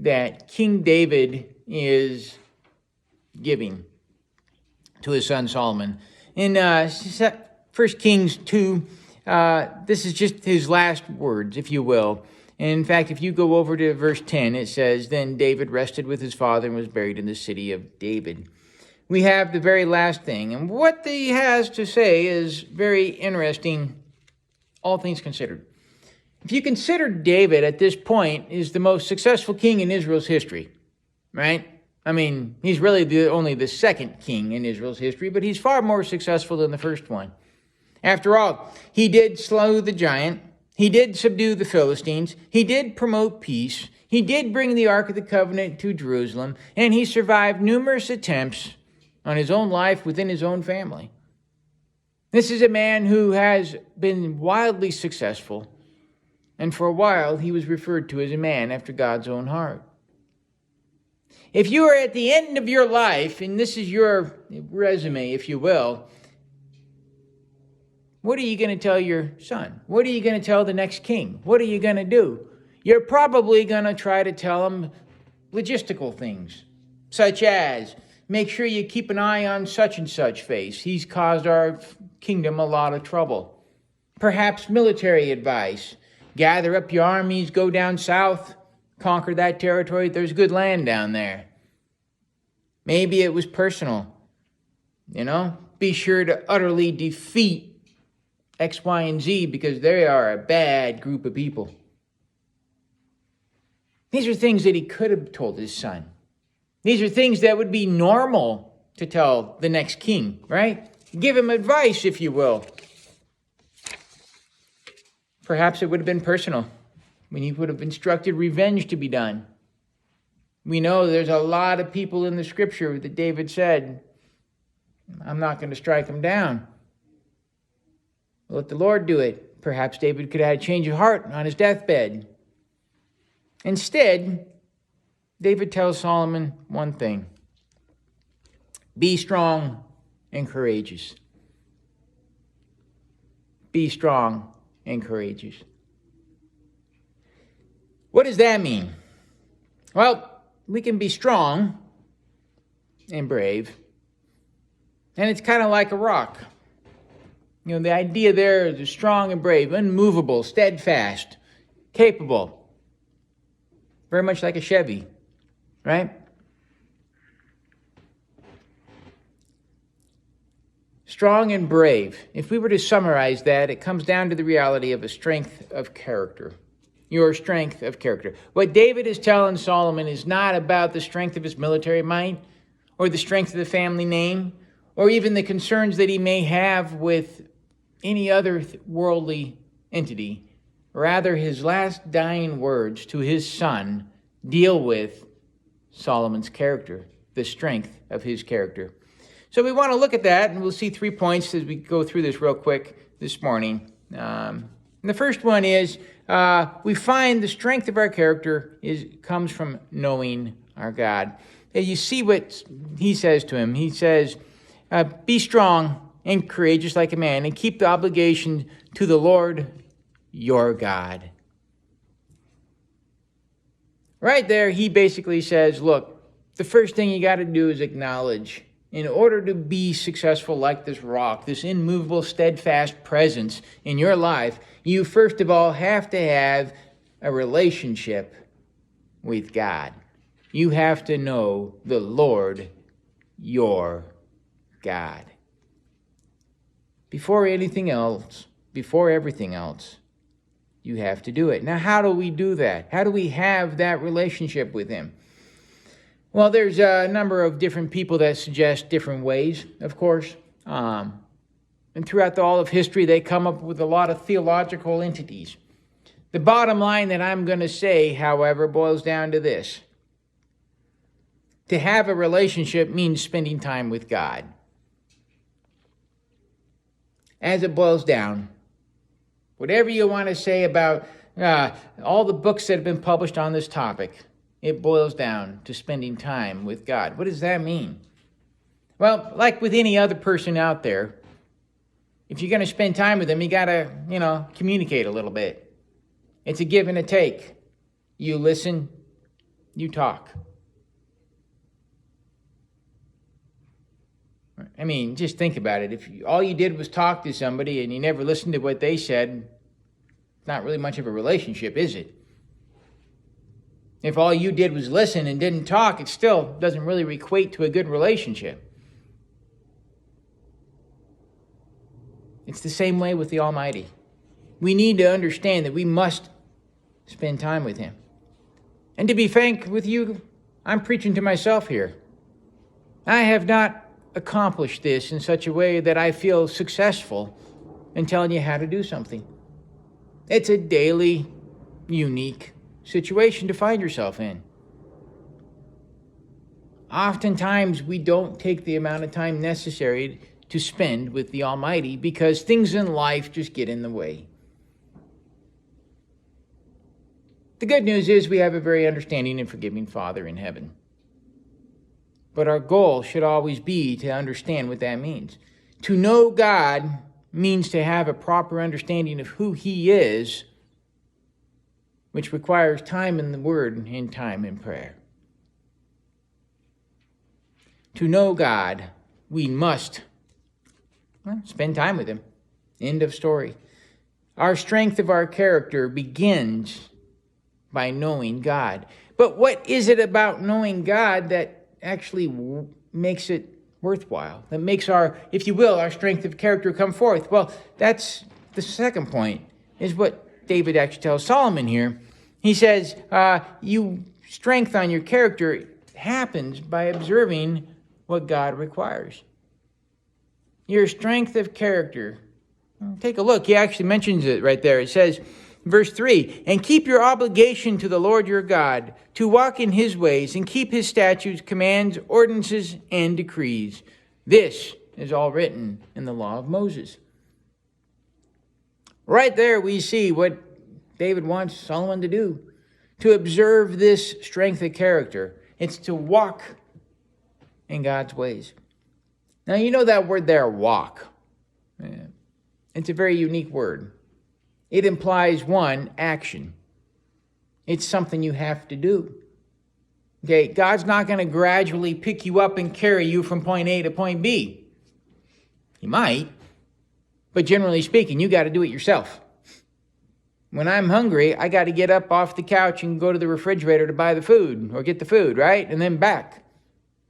that King David is giving to his son Solomon. In 1 Kings 2, this is just his last words, if you will. And in fact, if you go over to verse 10, it says, "Then David rested with his father and was buried in the city of David." We have the very last thing. And what he has to say is very interesting, all things considered. If you consider David at this point is the most successful king in Israel's history, right? I mean, he's really only the second king in Israel's history, but he's far more successful than the first one. After all, he did slay the giant. He did subdue the Philistines. He did promote peace. He did bring the Ark of the Covenant to Jerusalem. And he survived numerous attempts on his own life within his own family. This is a man who has been wildly successful. And for a while, he was referred to as a man after God's own heart. If you are at the end of your life, and this is your resume, if you will, what are you going to tell your son? What are you going to tell the next king? What are you going to do? You're probably going to try to tell him logistical things, such as, make sure you keep an eye on such and such face. He's caused our kingdom a lot of trouble. Perhaps military advice. Gather up your armies, go down south, conquer that territory. There's good land down there. Maybe it was personal. Be sure to utterly defeat X, Y, and Z because they are a bad group of people. These are things that he could have told his son. These are things that would be normal to tell the next king, right? Give him advice, if you will. Perhaps it would have been personal when he would have instructed revenge to be done. We know there's a lot of people in the scripture that David said, I'm not going to strike them down. Let the Lord do it. Perhaps David could have had a change of heart on his deathbed. Instead, David tells Solomon one thing. Be strong and courageous. Be strong and courageous. What does that mean? Well, we can be strong and brave. And it's kind of like a rock. The idea there is strong and brave, unmovable, steadfast, capable. Very much like a Chevy, right? Strong and brave. If we were to summarize that, it comes down to the reality of a strength of character. Your strength of character. What David is telling Solomon is not about the strength of his military might or the strength of the family name or even the concerns that he may have with any other worldly entity. Rather, his last dying words to his son deal with Solomon's character, the strength of his character. So we want to look at that, and we'll see 3 points as we go through this real quick this morning. And the first one is we find the strength of our character comes from knowing our God. And you see what he says to him. He says, be strong and courageous like a man, and keep the obligation to the Lord your God. Right there, he basically says, look, the first thing you got to do is acknowledge, in order to be successful like this rock, this immovable, steadfast presence in your life, you first of all have to have a relationship with God. You have to know the Lord your God. Before anything else, before everything else, you have to do it. Now, how do we do that? How do we have that relationship with him? Well, there's a number of different people that suggest different ways, of course. And throughout all of history, they come up with a lot of theological entities. The bottom line that I'm going to say, however, boils down to this. To have a relationship means spending time with God. As it boils down, whatever you want to say about all the books that have been published on this topic, it boils down to spending time with God. What does that mean? Well, like with any other person out there, if you're going to spend time with them, you got to, communicate a little bit. It's a give and a take. You listen, you talk. I mean, just think about it. If all you did was talk to somebody and you never listened to what they said, it's not really much of a relationship, is it? If all you did was listen and didn't talk, it still doesn't really equate to a good relationship. It's the same way with the Almighty. We need to understand that we must spend time with Him. And to be frank with you, I'm preaching to myself here. I have not accomplished this in such a way that I feel successful in telling you how to do something. It's a daily, unique situation to find yourself in. Oftentimes, we don't take the amount of time necessary to spend with the Almighty because things in life just get in the way. The good news is we have a very understanding and forgiving Father in heaven. But our goal should always be to understand what that means. To know God means to have a proper understanding of who He is, which requires time in the Word and time in prayer. To know God, we must spend time with Him. End of story. Our strength of our character begins by knowing God. But what is it about knowing God that actually makes it worthwhile? That makes our, if you will, our strength of character come forth? Well, that's the second point, is what David actually tells Solomon here. He says, you strength on your character happens by observing what God requires. Your strength of character. Take a look. He actually mentions it right there. It says, verse 3, and keep your obligation to the Lord your God, to walk in His ways and keep His statutes, commands, ordinances, and decrees. This is all written in the law of Moses. Right there we see what David wants Solomon to do, to observe this strength of character. It's to walk in God's ways. Now, you know that word there, walk. It's a very unique word. It implies, one, action. It's something you have to do. Okay, God's not going to gradually pick you up and carry you from point A to point B. He might, but generally speaking, you got to do it yourself. When I'm hungry, I got to get up off the couch and go to the refrigerator to buy the food or get the food, right? And then back.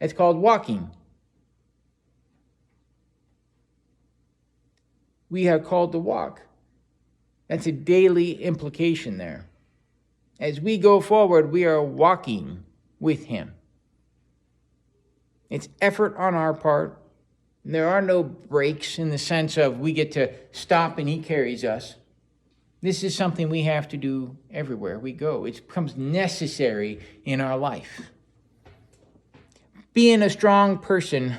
It's called walking. We are called to walk. That's a daily implication there. As we go forward, we are walking with Him. It's effort on our part. There are no breaks in the sense of we get to stop and He carries us. This is something we have to do everywhere we go. It becomes necessary in our life. Being a strong person,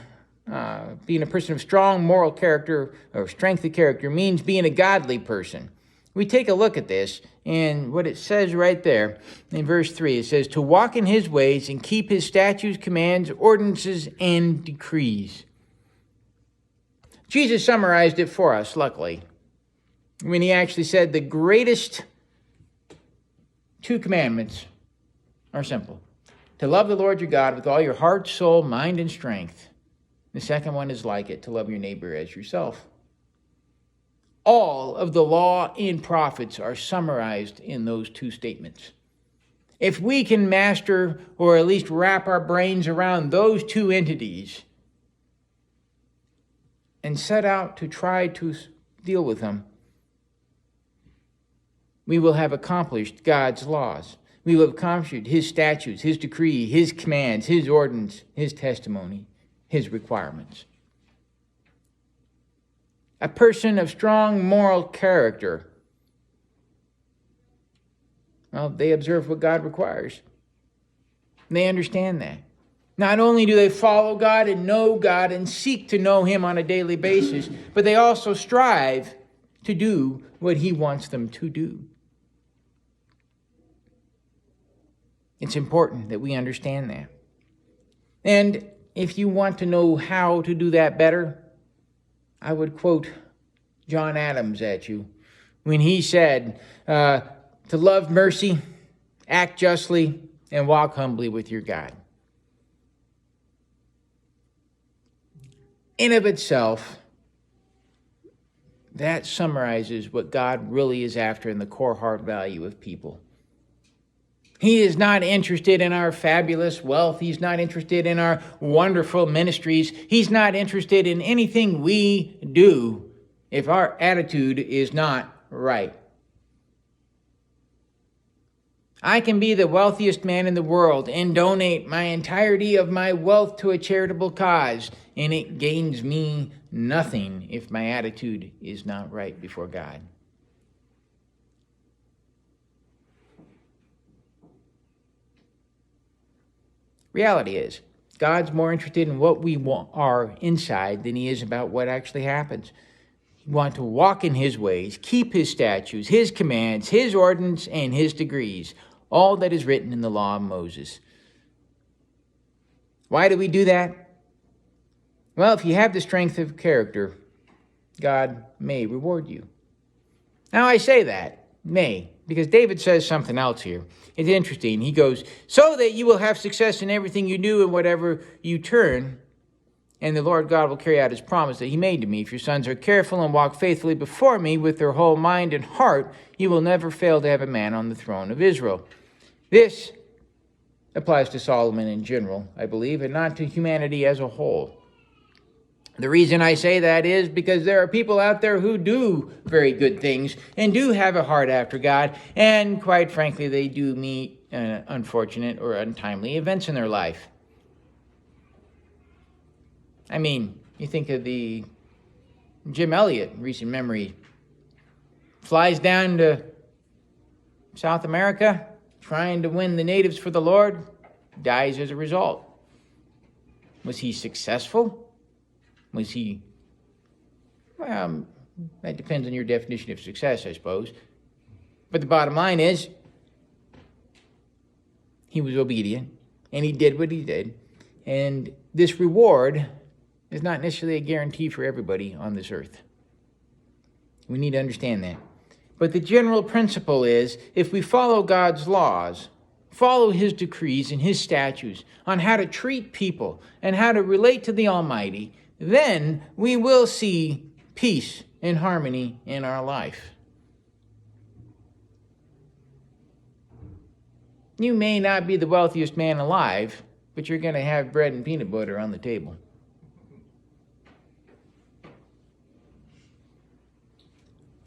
being a person of strong moral character or strength of character means being a godly person. We take a look at this, and what it says right there in verse 3, it says, to walk in His ways and keep His statutes, commands, ordinances, and decrees. Jesus summarized it for us, luckily, when He actually said the greatest two commandments are simple. To love the Lord your God with all your heart, soul, mind, and strength. The second one is like it, to love your neighbor as yourself. All of the law and prophets are summarized in those two statements. If we can master or at least wrap our brains around those two entities and set out to try to deal with them, we will have accomplished God's laws. We will have accomplished His statutes, His decree, His commands, His ordinance, His testimony, His requirements. A person of strong moral character, well, they observe what God requires. They understand that. Not only do they follow God and know God and seek to know Him on a daily basis, but they also strive to do what He wants them to do. It's important that we understand that. And if you want to know how to do that better, I would quote John Adams at you when he said, to love mercy, act justly, and walk humbly with your God. In of itself, that summarizes what God really is after in the core heart value of people. He is not interested in our fabulous wealth. He's not interested in our wonderful ministries. He's not interested in anything we do if our attitude is not right. I can be the wealthiest man in the world and donate my entirety of my wealth to a charitable cause, and it gains me nothing if my attitude is not right before God. Reality is, God's more interested in what we are inside than he is about what actually happens. You want to walk in his ways, keep his statutes, his commands, his ordinance, and his decrees, all that is written in the law of Moses. Why do we do that? Well, if you have the strength of character, God may reward you. Now I say that, may, because David says something else here. It's interesting. He goes, so that you will have success in everything you do and whatever you turn, and the Lord God will carry out his promise that he made to me. If your sons are careful and walk faithfully before me with their whole mind and heart, you will never fail to have a man on the throne of Israel. This applies to Solomon in general, I believe, and not to humanity as a whole. The reason I say that is because there are people out there who do very good things and do have a heart after God, and quite frankly, they do meet unfortunate or untimely events in their life. I mean, you think of the Jim Elliot, recent memory, flies down to South America trying to win the natives for the Lord, dies as a result. Was he successful? Was he, well, that depends on your definition of success, I suppose. But the bottom line is, he was obedient, and he did what he did. And this reward is not necessarily a guarantee for everybody on this earth. We need to understand that. But the general principle is, if we follow God's laws, follow his decrees and his statutes on how to treat people and how to relate to the Almighty, then we will see peace and harmony in our life. You may not be the wealthiest man alive, but you're going to have bread and peanut butter on the table.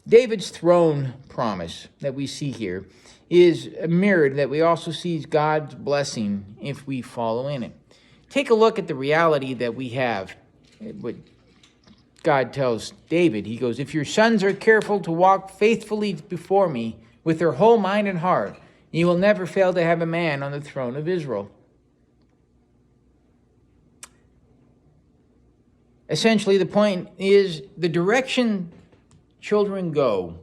David's throne promise that we see here is mirrored that we also see God's blessing if we follow in it. Take a look at the reality that we have. What God tells David, he goes, if your sons are careful to walk faithfully before me with their whole mind and heart, you will never fail to have a man on the throne of Israel. Essentially, the point is the direction children go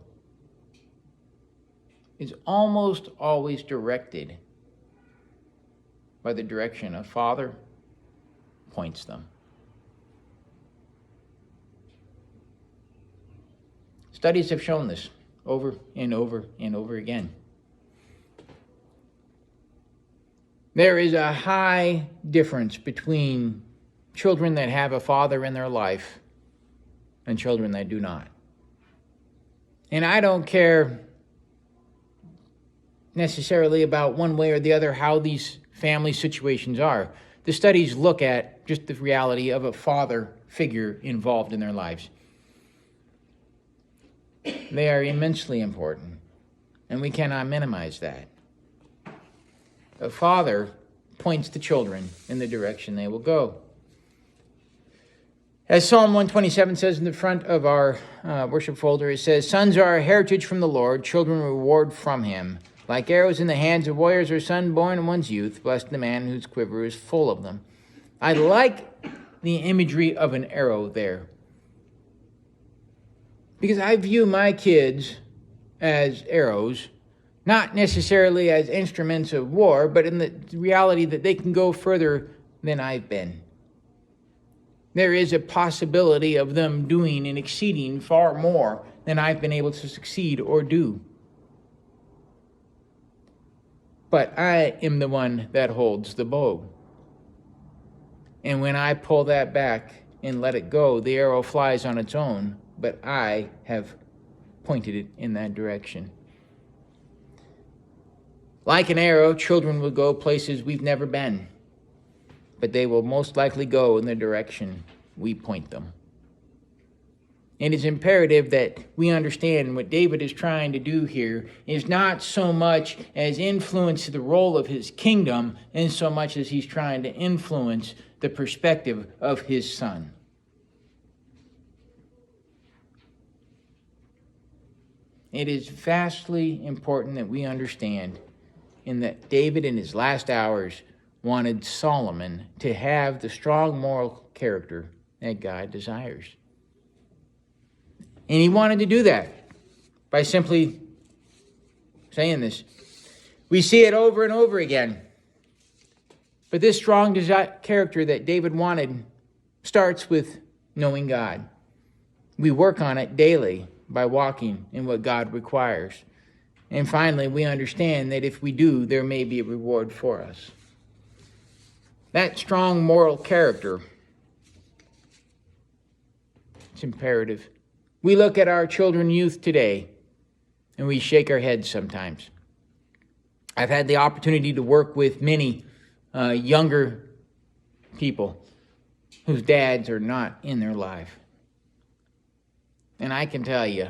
is almost always directed by the direction a father points them. Studies have shown this over and over and over again. There is a high difference between children that have a father in their life and children that do not. And I don't care necessarily about one way or the other how these family situations are. The studies look at just the reality of a father figure involved in their lives. They are immensely important, and we cannot minimize that. A father points the children in the direction they will go. As Psalm 127 says in the front of our worship folder, it says, sons are a heritage from the Lord, children a reward from him. Like arrows in the hands of warriors are son born in one's youth, blessed the man whose quiver is full of them. I like the imagery of an arrow there, because I view my kids as arrows, not necessarily as instruments of war, but in the reality that they can go further than I've been. There is a possibility of them doing and exceeding far more than I've been able to succeed or do. but I am the one that holds the bow. And when I pull that back and let it go, the arrow flies on its own, but I have pointed it in that direction. Like an arrow, children will go places we've never been, but they will most likely go in the direction we point them. It is imperative that we understand what David is trying to do here is not so much as influence the role of his kingdom, in so much as he's trying to influence the perspective of his son. It is vastly important that we understand in that David in his last hours wanted Solomon to have the strong moral character that God desires. And he wanted to do that by simply saying this. We see it over and over again. But this strong character that David wanted starts with knowing God. We work on it daily by walking in what God requires. And finally, we understand that if we do, there may be a reward for us. That strong moral character, it's imperative. We look at our children and youth today, and we shake our heads sometimes. I've had the opportunity to work with many younger people whose dads are not in their life. And I can tell you,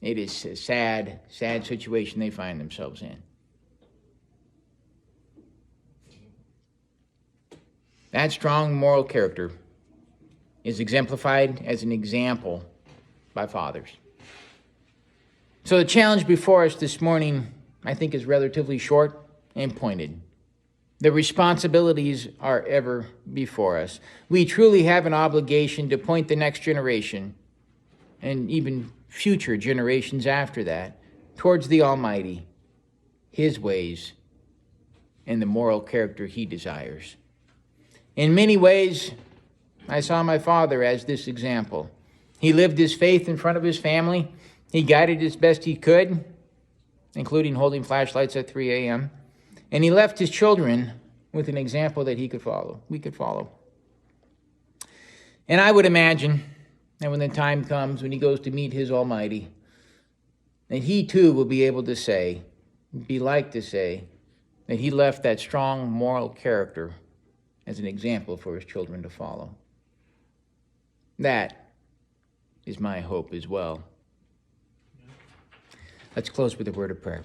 it is a sad, sad situation they find themselves in. That strong moral character is exemplified as an example by fathers. So the challenge before us this morning, I think, is relatively short and pointed. The responsibilities are ever before us. We truly have an obligation to point the next generation, and even future generations after that, towards the Almighty, his ways, and the moral character he desires. In many ways, I saw my father as this example. He lived his faith in front of his family. He guided as best he could, including holding flashlights at 3 a.m. And he left his children with an example that we could follow. And I would imagine that when the time comes, when he goes to meet his Almighty, that he too will be able to say, that he left that strong moral character as an example for his children to follow. That is my hope as well. Let's close with a word of prayer.